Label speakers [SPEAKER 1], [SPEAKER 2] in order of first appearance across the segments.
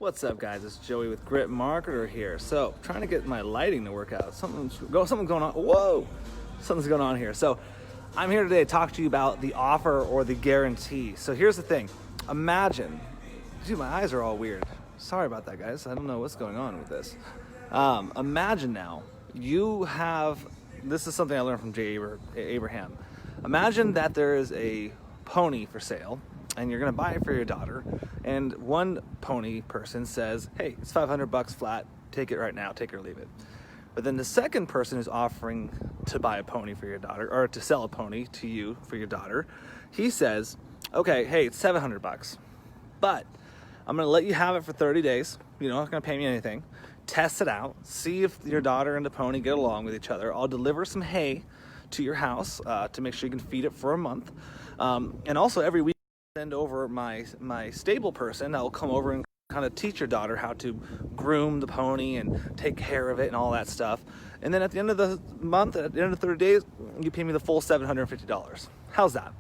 [SPEAKER 1] What's up, guys? It's Joey with Grit Marketer here. So, trying to get my lighting to work out. Something's going on. Whoa! Something's going on here. So, I'm here today to talk to you about the offer or the guarantee. So, here's the thing. Imagine, dude, my eyes are all weird. Sorry about that, guys. I don't know what's going on with this. Imagine now, you have, this is something I learned from Jay Abraham. Imagine that there is a pony for sale, and you're gonna buy it for your daughter, and one pony person says, hey, it's $500 flat, take it right now, take it or leave it. But then the second person who's offering to buy a pony for your daughter, or to sell a pony to you for your daughter, he says, okay, hey, it's $700, but I'm gonna let you have it for 30 days. You're not gonna pay me anything. Test it out, see if your daughter and the pony get along with each other. I'll deliver some hay to your house to make sure you can feed it for a month. And also every week, send over my stable person that will come over and kind of teach your daughter how to groom the pony and take care of it and all that stuff. And then at the end of the month, at the end of 30 days, you pay me the full $750. How's that?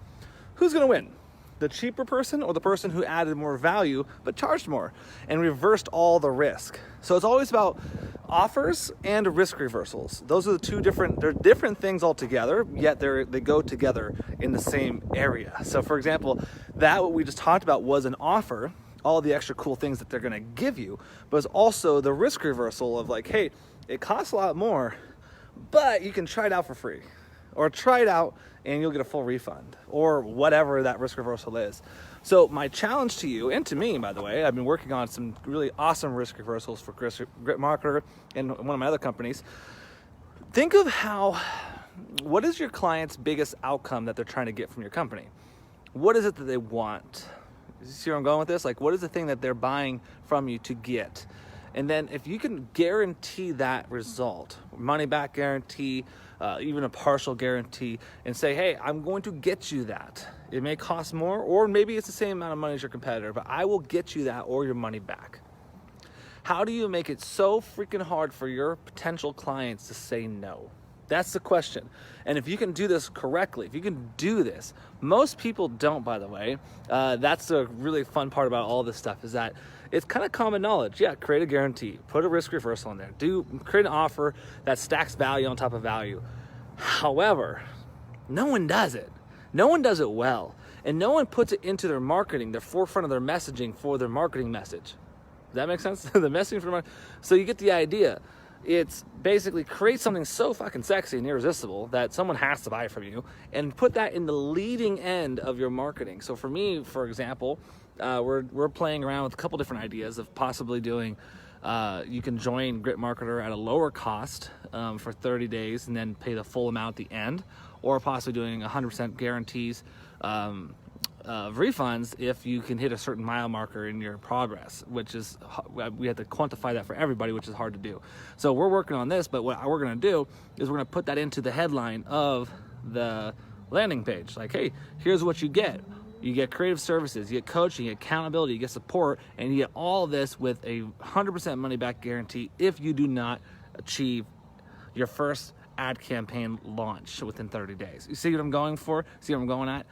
[SPEAKER 1] Who's gonna win? The cheaper person or the person who added more value but charged more and reversed all the risk? So it's always about offers and risk reversals. Those are the two they're different things altogether, yet they go together in the same area. So for example, that what we just talked about was an offer, all the extra cool things that they're gonna give you, but it's also the risk reversal of like, hey, it costs a lot more, but you can try it out for free. Or try it out and you'll get a full refund, or whatever that risk reversal is. So my challenge to you, and to me, by the way, I've been working on some really awesome risk reversals for Grit Marketer and one of my other companies. Think of what is your client's biggest outcome that they're trying to get from your company? What is it that they want? You see where I'm going with this? Like, what is the thing that they're buying from you to get? And then if you can guarantee that result, money back guarantee, even a partial guarantee, and say, hey, I'm going to get you that. It may cost more, or maybe it's the same amount of money as your competitor, but I will get you that or your money back. How do you make it so freaking hard for your potential clients to say no? That's the question. And if you can do this correctly, if you can do this, most people don't, by the way. That's the really fun part about all this stuff, is that it's kind of common knowledge. Yeah, create a guarantee, put a risk reversal in there, create an offer that stacks value on top of value. However, no one does it. No one does it well. And no one puts it into their marketing, their forefront of their messaging for their marketing message. Does that make sense? The messaging for so you get the idea. It's basically create something so fucking sexy and irresistible that someone has to buy from you, and put that in the leading end of your marketing. So for me, for example, we're playing around with a couple different ideas of possibly doing, you can join Grit Marketer at a lower cost for 30 days and then pay the full amount at the end, or possibly doing 100% guarantees of refunds if you can hit a certain mile marker in your progress, which is, we have to quantify that for everybody, which is hard to do. So we're working on this, but what we're gonna do is we're gonna put that into the headline of the landing page. Like, hey, here's what you get. You get creative services, you get coaching, you get accountability, you get support, and you get all this with a 100% money back guarantee if you do not achieve your first ad campaign launch within 30 days. You see what I'm going for? See what I'm going at?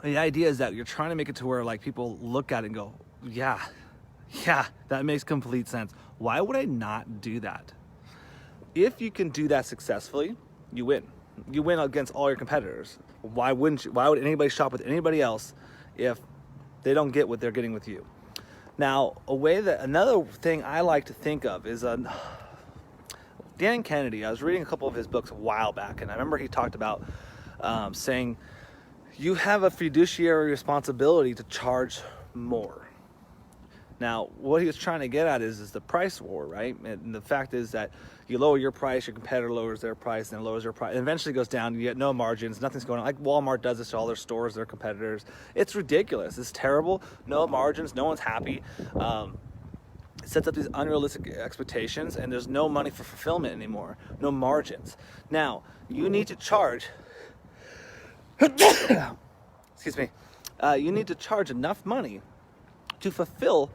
[SPEAKER 1] The idea is that you're trying to make it to where like people look at it and go, yeah, that makes complete sense. Why would I not do that? If you can do that successfully, you win. You win against all your competitors. Why wouldn't you? Why would anybody shop with anybody else if they don't get what they're getting with you? Now, another thing I like to think of is Dan Kennedy. I was reading a couple of his books a while back, and I remember he talked about saying, you have a fiduciary responsibility to charge more. Now, what he was trying to get at is the price war, right? And the fact is that you lower your price, your competitor lowers their price, then lowers their price, and eventually goes down, you get no margins, nothing's going on. Like Walmart does this to all their stores, their competitors. It's ridiculous, it's terrible, no margins, no one's happy. It sets up these unrealistic expectations, and there's no money for fulfillment anymore, no margins. Now, you need to charge, excuse me, you need to charge enough money to fulfill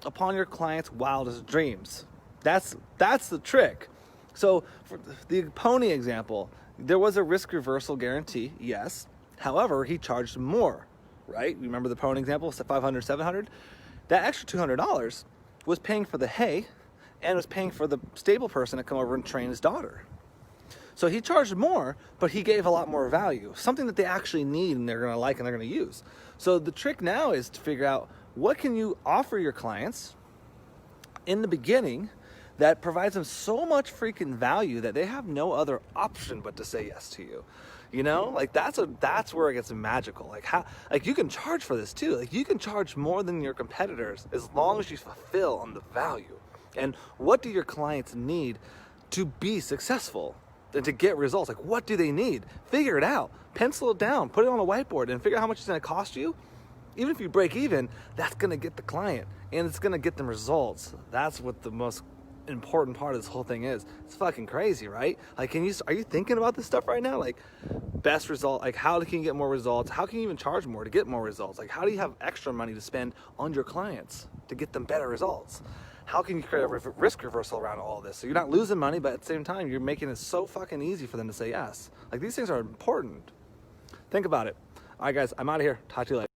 [SPEAKER 1] upon your client's wildest dreams. That's the trick. So for the pony example, there was a risk reversal guarantee, yes. However, he charged more, right? Remember the pony example, 500, 700? that extra $200 was paying for the hay and was paying for the stable person to come over and train his daughter. So he charged more, but he gave a lot more value, something that they actually need and they're gonna like and they're gonna use. So the trick now is to figure out what can you offer your clients in the beginning that provides them so much freaking value that they have no other option but to say yes to you. You know, like that's where it gets magical. Like how, like you can charge for this too. Like you can charge more than your competitors as long as you fulfill on the value. And what do your clients need to be successful and to get results? Like what do they need? Figure it out, pencil it down, put it on a whiteboard and figure out how much it's gonna cost you. Even if you break even, that's gonna get the client and it's gonna get them results. That's what the most important part of this whole thing is. It's fucking crazy, right? Like, are you thinking about this stuff right now? Like, best result, like how can you get more results? How can you even charge more to get more results? Like, how do you have extra money to spend on your clients to get them better results? How can you create a risk reversal around all this? So you're not losing money, but at the same time, you're making it so fucking easy for them to say yes. Like, these things are important. Think about it. All right, guys, I'm out of here. Talk to you later.